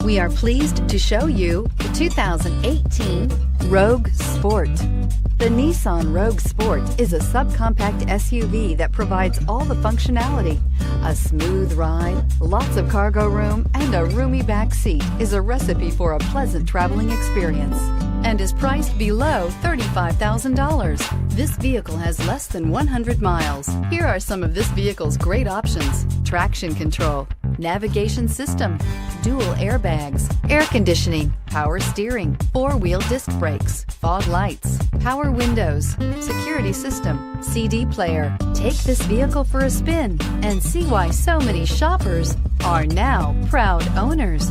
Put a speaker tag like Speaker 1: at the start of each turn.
Speaker 1: We are pleased to show you the 2018 Rogue Sport. The Nissan Rogue Sport is a subcompact SUV that provides all the functionality. A smooth ride, lots of cargo room, and a roomy back seat is a recipe for a pleasant traveling experience and is priced below $35,000. This vehicle has less than 100 miles. Here are some of this vehicle's great options: traction control, navigation system, dual airbags, air conditioning, power steering, four-wheel disc brakes, fog lights, power windows, security system, CD player. Take this vehicle for a spin and see why so many shoppers are now proud owners.